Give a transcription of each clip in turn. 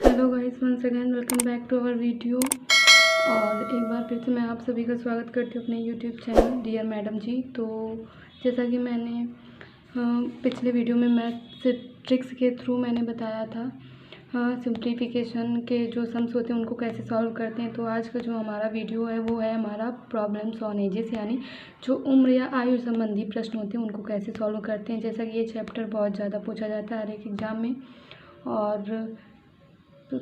Hello guys, once again welcome back to our video. और एक बार फिर से मैं आप सभी का स्वागत करती हूँ अपने यूट्यूब चैनल डियर मैडम जी। तो जैसा कि मैंने पिछले वीडियो में मैथ से ट्रिक्स के थ्रू मैंने बताया था सिंप्लीफिकेशन के जो सम्स होते हैं उनको कैसे सॉल्व करते हैं। तो आज का जो हमारा वीडियो है वो है हमारा प्रॉब्लम्स ऑन एजेस, यानी जो उम्र या आयु संबंधी प्रश्न होते हैं उनको कैसे सॉल्व करते हैं। जैसा कि ये चैप्टर बहुत ज़्यादा पूछा जाता है हर एक एग्ज़ाम में, और तो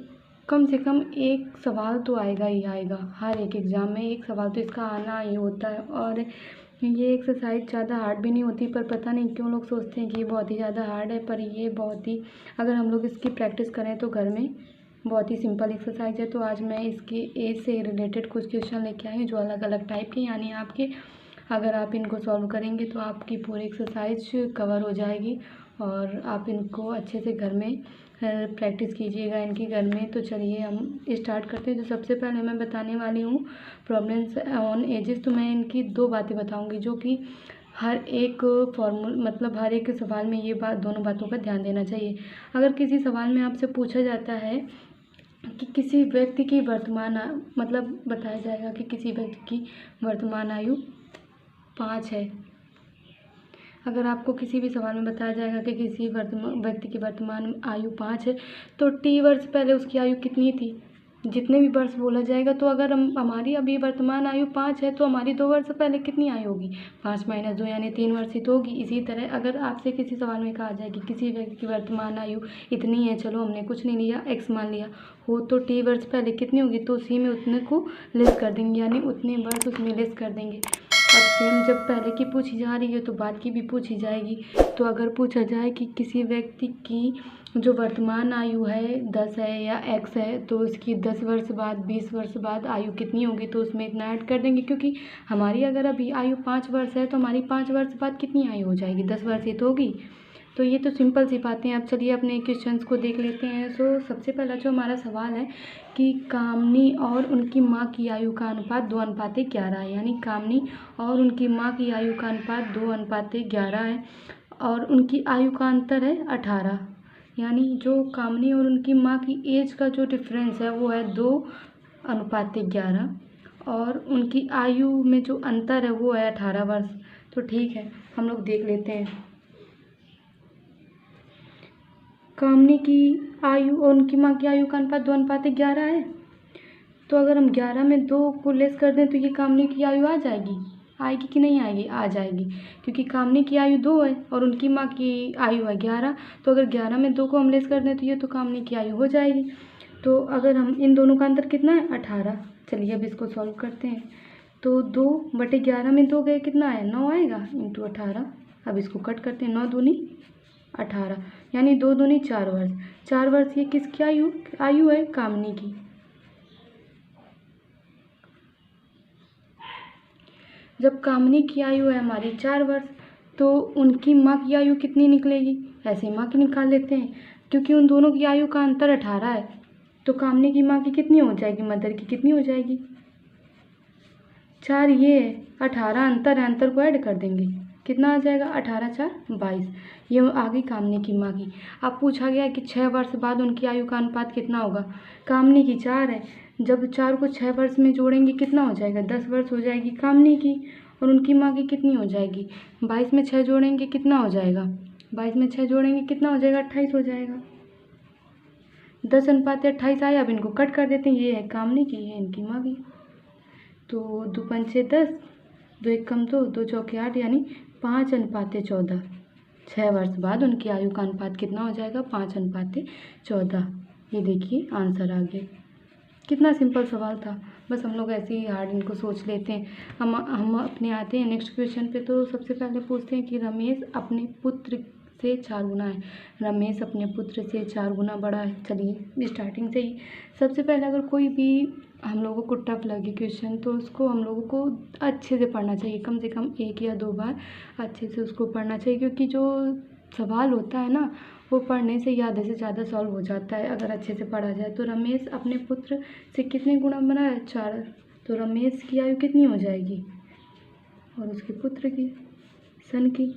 कम से कम एक सवाल तो आएगा ही आएगा। हर एक एग्ज़ाम में एक सवाल तो इसका आना ही होता है। और ये एक्सरसाइज ज़्यादा हार्ड भी नहीं होती, पर पता नहीं क्यों लोग सोचते हैं कि ये बहुत ही ज़्यादा हार्ड है, पर ये बहुत ही, अगर हम लोग इसकी प्रैक्टिस करें तो घर में बहुत ही सिंपल एक्सरसाइज है। तो आज मैं इसके एज से रिलेटेड कुछ क्वेश्चन लेके आई हूँ जो अलग अलग टाइप के, यानी आपके अगर आप इनको सॉल्व करेंगे तो आपकी पूरी एक्सरसाइज कवर हो जाएगी और आप इनको अच्छे से घर में प्रैक्टिस कीजिएगा इनकी घर में। तो चलिए हम स्टार्ट करते हैं। जो सबसे पहले मैं बताने वाली हूँ प्रॉब्लम्स ऑन एजेस, तो मैं इनकी दो बातें बताऊँगी जो कि हर एक मतलब हर एक सवाल में ये बात, दोनों बातों का ध्यान देना चाहिए। अगर किसी सवाल में आपसे पूछा जाता है कि किसी व्यक्ति की वर्तमान मतलब बताया जाएगा कि किसी व्यक्ति की वर्तमान आयु 5 है। अगर आपको किसी भी सवाल में बताया जाएगा कि किसी व्यक्ति की वर्तमान आयु 5 है, तो टी वर्ष पहले उसकी आयु कितनी थी, जितने भी वर्ष बोला जाएगा। तो अगर हमारी अभी वर्तमान आयु 5 है तो हमारी 2 वर्ष पहले कितनी आयु होगी, 5 - 2 यानी 3 वर्ष ही तो होगी। इसी तरह अगर आपसे किसी सवाल में कहा जाए कि किसी व्यक्ति की वर्तमान आयु इतनी है, चलो हमने कुछ नहीं लिया, एक्स मान लिया हो, तो टी वर्ष पहले कितनी होगी, तो उसी में उतने को लेस कर देंगे, यानी उतने वर्ष उसमें लेस कर देंगे। अब सेम जब पहले की पूछी जा रही है तो बाद की भी पूछी जाएगी। तो अगर पूछा जाए कि किसी व्यक्ति की जो वर्तमान आयु है 10 है या x है, तो उसकी 10 वर्ष बाद 20 वर्ष बाद आयु कितनी होगी, तो उसमें इतना ऐड कर देंगे। क्योंकि हमारी अगर अभी आयु 5 वर्ष है तो हमारी 5 वर्ष बाद कितनी आयु हो जाएगी, 10 वर्ष ही तो होगी। तो ये तो सिंपल सी बातें हैं। अब चलिए अपने क्वेश्चंस को देख लेते हैं। तो सबसे पहला जो हमारा सवाल है कि कामनी और उनकी माँ की आयु का अनुपात 2:11 है, यानी कामनी और उनकी माँ की आयु का अनुपात 2:11 है और उनकी आयु का अंतर है 18। यानी जो कामनी और उनकी माँ की एज का जो डिफरेंस है वो है 2:11 और उनकी आयु में जो अंतर है वो है 18 वर्ष। तो ठीक है, हम लोग देख लेते हैं। कामनी की आयु और उनकी माँ की आयु का अनुपात 2:11 है, तो अगर हम 11 में 2 को लेस कर दें तो ये कामनी की आयु आ जाएगी, आएगी कि नहीं आएगी, आ जाएगी। क्योंकि कामनी की आयु 2 है और उनकी माँ की आयु है 11, तो अगर 11 में 2 को हम लेस कर दें तो ये तो कामनी की आयु हो जाएगी। तो अगर हम इन दोनों का अंतर कितना है, 18। चलिए अब इसको सॉल्व करते हैं। तो 2/11 में 2 गए, कितना है, 9 आएगा, इंटू 18। अब इसको कट करते हैं, 9 दूनी 18, यानी 2 दूनी 4 वर्ष। 4 वर्ष ये किसकी आयु आयु है, कामनी की। जब कामनी की आयु है हमारी 4 वर्ष, तो उनकी माँ की आयु कितनी निकलेगी, ऐसे माँ की निकाल लेते हैं। क्योंकि उन दोनों की आयु का अंतर 18 है, तो कामनी की माँ की कितनी हो जाएगी, मदर की कितनी हो जाएगी, 4 ये है, 18 अंतर है, अंतर को ऐड कर देंगे, कितना आ जाएगा, 18 4 22। ये आ गई कामनी की माँ की। अब पूछा गया कि 6 वर्ष बाद उनकी आयु का अनुपात कितना होगा। कामनी की 4 है, जब 4 को 6 वर्ष में जोड़ेंगे कितना हो जाएगा, 10 वर्ष हो जाएगी कामनी की, और उनकी माँ की कितनी हो जाएगी, 22 में 6 जोड़ेंगे कितना हो जाएगा, 22 में 6 जोड़ेंगे कितना हो जाएगा, 28 हो जाएगा। 10:28 आया। अब इनको कट कर देते हैं, ये है कामनी की, ये है इनकी माँ की। तो 2 पंचे 10, 2 एक कम 2, 2 चौके 8, यानी 5:14। 6 वर्ष बाद उनकी आयु का अनुपात कितना हो जाएगा, 5:14। ये देखिए आंसर आ गया। कितना सिंपल सवाल था, बस हम लोग ऐसे ही हार्ड इनको सोच लेते हैं। हम अपने आते हैं नेक्स्ट क्वेश्चन पे। तो सबसे पहले पूछते हैं कि रमेश अपने पुत्र से 4 गुना है। रमेश अपने पुत्र से 4 गुना बड़ा है। चलिए स्टार्टिंग से ही सबसे पहले अगर कोई भी हम लोगों को टफ लगे क्वेश्चन तो उसको हम लोगों को अच्छे से पढ़ना चाहिए, कम से कम 1 या 2 बार अच्छे से उसको पढ़ना चाहिए। क्योंकि जो सवाल होता है ना वो पढ़ने से या आधे से ज़्यादा सॉल्व हो जाता है अगर अच्छे से पढ़ा जाए। तो रमेश अपने पुत्र से कितने गुना बना है, 4। तो रमेश की आयु कितनी हो जाएगी और उसके पुत्र की, सन की।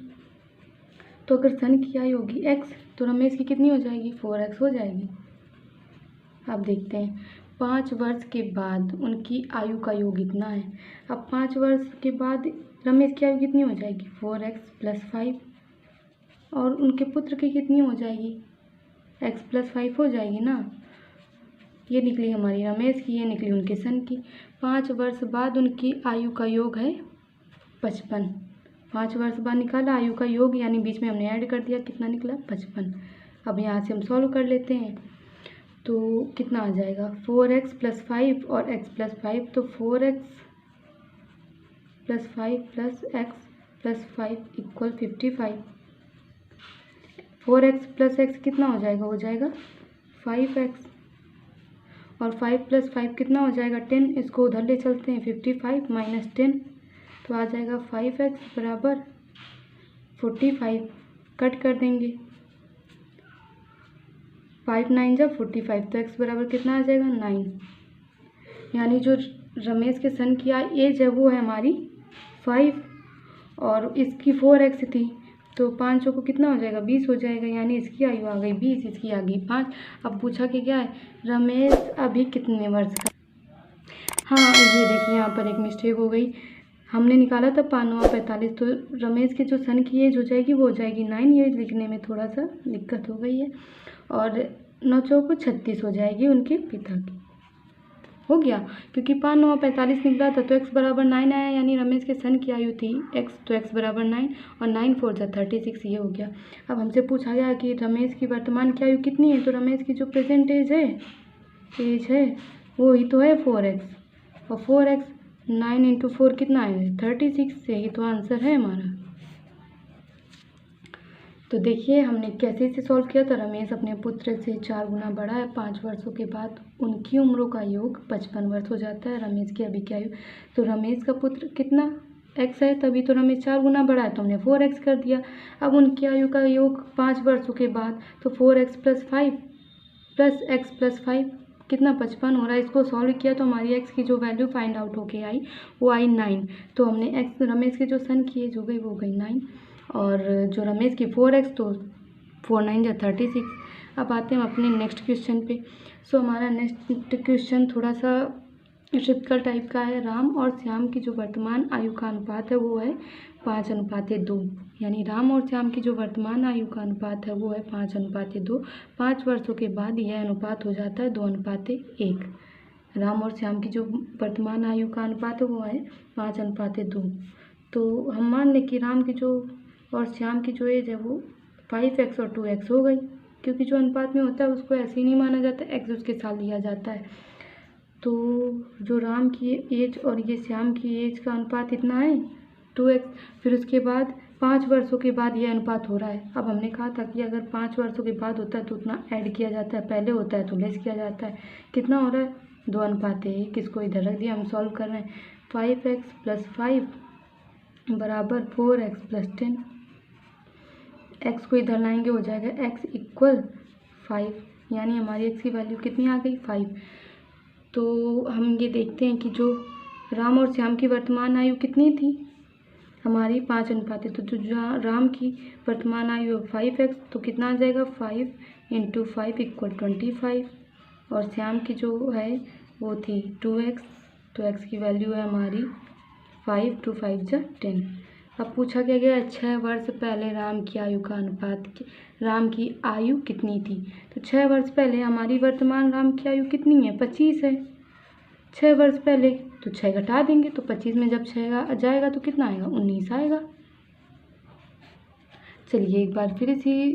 तो अगर सन की आयु होगी x तो रमेश की कितनी हो जाएगी, 4x हो जाएगी। अब देखते हैं 5 वर्ष के बाद उनकी आयु का योग इतना है। अब 5 वर्ष के बाद रमेश की आयु कितनी हो जाएगी 4x + 5 और उनके पुत्र की कितनी हो जाएगी x + 5 हो जाएगी ना। ये निकली हमारी रमेश की, ये निकली उनके सन की। 5 वर्ष बाद उनकी आयु का योग है 55। 5 वर्ष बाद निकाला आयु का योग, यानी बीच में हमने ऐड कर दिया, कितना निकला 55। अब यहाँ से हम सॉल्व कर लेते हैं तो कितना आ जाएगा 4x + 5 और x + 5, तो 4x + 5 + x + 5 = 55। 4x + x कितना हो जाएगा 5x और 5 + 5 कितना हो जाएगा 10। इसको उधर ले चलते हैं 55 - 10 तो आ जाएगा 5x = 45। कट कर देंगे 5 9 जब 45 तो x बराबर कितना आ जाएगा 9। यानी जो रमेश के सन की एज है वो है हमारी 5 और इसकी 4x थी तो 5 को कितना हो जाएगा 20 हो जाएगा, यानी इसकी आयु आ गई 20, इसकी आ गई 5। अब पूछा कि क्या है रमेश अभी कितने वर्ष का। हाँ ये देखिए यहाँ पर एक मिस्टेक हो गई, हमने निकाला था 5 9 45, तो रमेश के जो सन की एज हो जाएगी वो हो जाएगी 9। ये लिखने में थोड़ा सा दिक्कत हो गई है और 9 चौको 36 हो जाएगी उनके पिता की। हो गया क्योंकि 5 9 45 निकला था तो x बराबर 9 आया, यानी रमेश के सन की आयु थी x, तो x बराबर 9 और 9 4 जा 36, ये हो गया। अब हमसे पूछा गया कि रमेश की वर्तमान की आयु कितनी है, तो रमेश की जो प्रेजेंट एज है वो ही तो है 4x और 4x 9 × 4 कितना है 36, यही तो आंसर है हमारा। तो देखिए हमने कैसे इसे सॉल्व किया था। रमेश अपने पुत्र से 4 गुना बड़ा है। 5 वर्षों के बाद उनकी उम्रों का योग 55 वर्ष हो जाता है। रमेश की अभी की आयु, तो रमेश का पुत्र कितना x है, तभी तो रमेश 4 गुना बड़ा है तो हमने 4x कर दिया। अब उनकी आयु का योग 5 वर्षों के बाद, तो 4x + 5 + x + 5 कितना 55 हो रहा है। इसको सॉल्व किया तो हमारी x की जो वैल्यू फाइंड आउट होके आई वो आई 9। तो हमने x रमेश के जो सन की एज हो गई वो गई 9 और जो रमेश की 4x, तो 4 9 जा 36। अब आते हैं हम अपने नेक्स्ट क्वेश्चन पे। सो हमारा नेक्स्ट क्वेश्चन थोड़ा सा टिपिकल टाइप का है। राम और श्याम की जो वर्तमान आयु का अनुपात है वो है 5:2, यानी राम और श्याम की जो वर्तमान आयु का अनुपात है वो है 5:2। 5 वर्षों के बाद यह अनुपात हो जाता है 2:1। राम और श्याम की जो वर्तमान आयु का अनुपात है वो है 5:2। तो हम मान लें कि राम की जो और श्याम की जो एज है वो 5x और 2x हो गई, क्योंकि जो अनुपात में होता है उसको ऐसे ही नहीं माना जाता, x उसके साथ लिया जाता है। तो जो राम की एज और ये श्याम की एज का अनुपात इतना है 2x। फिर उसके बाद 5 वर्षों के बाद ये अनुपात हो रहा है। अब हमने कहा था कि अगर 5 वर्षों के बाद होता है तो उतना ऐड किया जाता है, पहले होता है तो लेस किया जाता है। कितना हो रहा है 2:1। किसको इधर रख दिया, हम सॉल्व कर रहे हैं। 5x + 5 बराबर 4x + 10। x को इधर लाएंगे हो जाएगा x = 5, यानी हमारी x की वैल्यू कितनी आ गई 5। तो हम ये देखते हैं कि जो राम और श्याम की वर्तमान आयु कितनी थी हमारी 5:2। तो जो राम की वर्तमान आयु 5x, तो कितना आ जाएगा 5 × 5 = 25 और श्याम की जो है वो थी 2x, तो x की वैल्यू है हमारी 5 × 5 जा 10। अब पूछा क्या गया 6 वर्ष पहले राम की आयु का अनुपात, राम की आयु कितनी थी। तो 6 वर्ष पहले हमारी वर्तमान राम की आयु कितनी है 25 है। 6 वर्ष पहले तो 6 घटा देंगे, तो 25 में जब 6 आ जाएगा तो कितना आएगा 19 आएगा। चलिए एक बार फिर इसी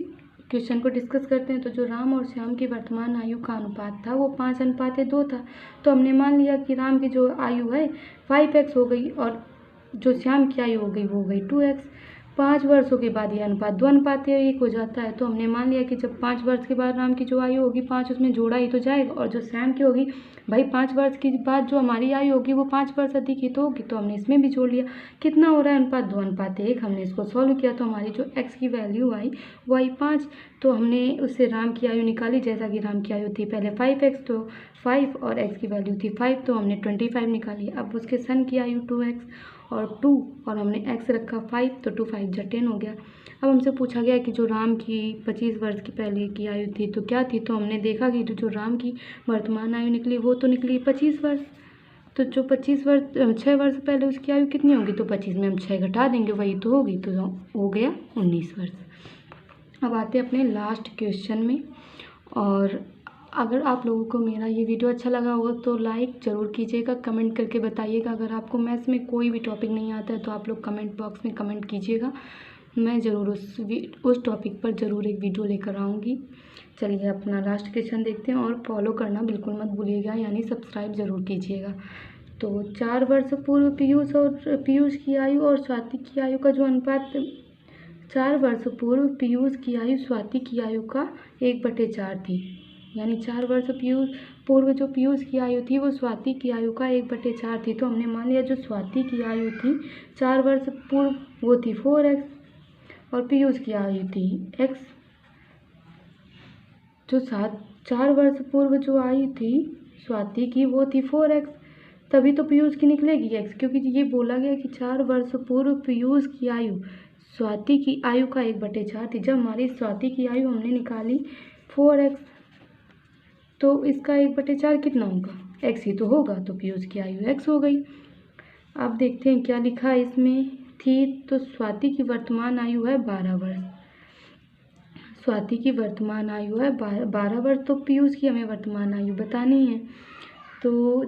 क्वेश्चन को डिस्कस करते हैं। तो जो राम और श्याम की वर्तमान आयु का अनुपात था वो 5:2 था। तो हमने मान लिया कि राम की जो आयु है 5x हो गई और जो श्याम की आयु हो गई वो हो गई 2x। 5 वर्षों के बाद यह अनुपात 2:1 हो जाता है। तो हमने मान लिया कि जब 5 वर्ष के बाद राम की जो आयु होगी 5 उसमें जोड़ा ही तो जाएगा, और जो श्याम की होगी भाई 5 वर्ष के बाद जो हमारी आयु होगी वो 5 वर्ष अधिक ही तो होगी, तो हमने इसमें भी जोड़ लिया। कितना हो रहा है अनुपात 2:1। हमने इसको सॉल्व किया तो हमारी जो x की वैल्यू आई वो आई 5। तो हमने उससे राम की आयु निकाली, जैसा कि राम की आयु थी पहले 5x, तो 5 और x की वैल्यू थी 5, तो हमने 25 निकाली। अब उसके सन की आयु 2x और 2 और हमने x रखा 5, तो 2 5 जा 10 हो गया। अब हमसे पूछा गया कि जो राम की 25 वर्ष की पहले की आयु थी तो क्या थी, तो हमने देखा कि जो राम की वर्तमान आयु निकली वो तो निकली 25 वर्ष। तो जो 6 वर्ष पहले उसकी आयु कितनी होगी, तो 25 में हम 6 घटा देंगे, वही तो होगी, तो हो गया 19 वर्ष। अब आते हैं अपने लास्ट क्वेश्चन में। और अगर आप लोगों को मेरा ये वीडियो अच्छा लगा हो तो लाइक ज़रूर कीजिएगा, कमेंट करके बताइएगा। अगर आपको मैथ्स में कोई भी टॉपिक नहीं आता है तो आप लोग कमेंट बॉक्स में कमेंट कीजिएगा, मैं ज़रूर उस टॉपिक पर ज़रूर एक वीडियो लेकर आऊँगी। चलिए अपना लास्ट क्वेश्चन देखते हैं, और फॉलो करना बिल्कुल मत भूलिएगा, यानी सब्सक्राइब ज़रूर कीजिएगा। तो 4 वर्ष पूर्व पीयूष की आयु और स्वाति की आयु का जो अनुपात, 4 वर्ष पूर्व पीयूष की आयु स्वाति की आयु का 1/4 थी। यानी 4 वर्ष पूर्व जो पीयूष की आयु थी वो स्वाति की आयु का 1/4 थी। तो हमने मान लिया जो स्वाति की आयु थी 4 वर्ष पूर्व वो थी 4x, और पीयूष की आयु थी x। जो 4 वर्ष पूर्व जो आयु थी स्वाति की वो थी 4x, तभी तो पीयूष की निकलेगी x, क्योंकि ये बोला गया कि 4 वर्ष पूर्व पीयूष की आयु स्वाति की आयु का 1/4 थी। जब हमारी स्वाति की आयु हमने निकाली 4x, तो इसका 1/4 कितना होगा, x ही तो होगा, तो पीयूष की आयु x हो गई। अब देखते हैं क्या लिखा है इसमें थी, तो स्वाति की वर्तमान आयु है 12 वर्ष। स्वाति की वर्तमान आयु है 12 वर्ष, तो पीयूष की हमें वर्तमान आयु बतानी है। तो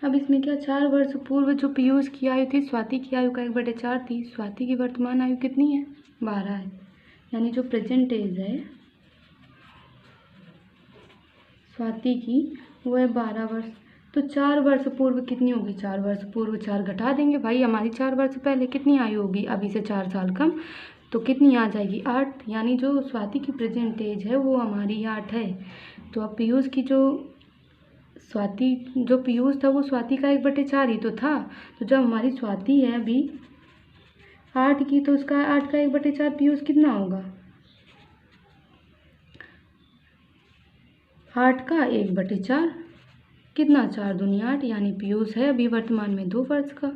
अब इसमें क्या, 4 वर्ष पूर्व जो पीयूष की आयु थी स्वाति की आयु का 1/4 थी। स्वाति की वर्तमान आयु कितनी है, 12 है, यानी जो प्रेजेंट एज है स्वाति की वो है 12 वर्ष। तो 4 वर्ष पूर्व कितनी होगी, 4 वर्ष पूर्व 4 घटा देंगे भाई, हमारी 4 वर्ष पहले कितनी आयु होगी, अभी से 4 साल कम, तो कितनी आ जाएगी 8। यानी जो स्वाति की प्रेजेंट एज है वो हमारी 8 है। तो अब पीयूष की जो पीयूष था वो स्वाति का 1/4 ही तो था। तो जब हमारी स्वाति है अभी 8 की, तो उसका 8 का 1/4 पीयूष कितना होगा, 8 का 1/4 कितना, 4 दूनी 8, यानी पीयूष है अभी वर्तमान में 2 वर्ष का।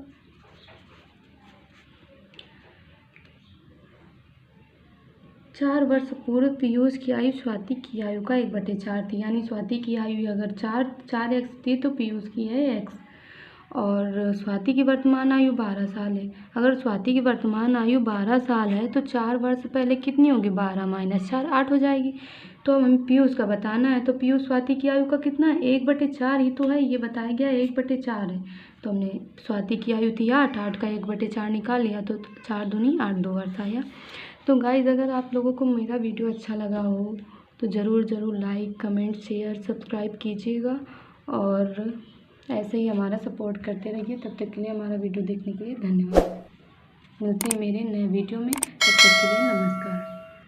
चार वर्ष पूर्व पीयूष की आयु स्वाति की आयु का 1/4 थी, यानी स्वाति की आयु अगर 4x थी तो पीयूष की है x, और स्वाति की वर्तमान आयु 12 साल है। अगर स्वाति की वर्तमान आयु 12 साल है तो 4 वर्ष पहले कितनी होगी, 12 - 4 8 हो जाएगी। तो अब हमें पीयूष का बताना है, तो पीयूष स्वाति की आयु का कितना है, 1/4 ही तो है, ये बताया गया 1/4 है। तो हमने स्वाति की आयु थी 8 का 1/4 निकाल लिया, तो 4 दूनी 8 2 वर्ष आया। तो गाइज़ अगर आप लोगों को मेरा वीडियो अच्छा लगा हो तो ज़रूर लाइक कमेंट शेयर सब्सक्राइब कीजिएगा, और ऐसे ही हमारा सपोर्ट करते रहिए। तब तक के लिए हमारा वीडियो देखने के लिए धन्यवाद। मिलते हैं मेरे नए वीडियो में, तब तक के लिए नमस्कार।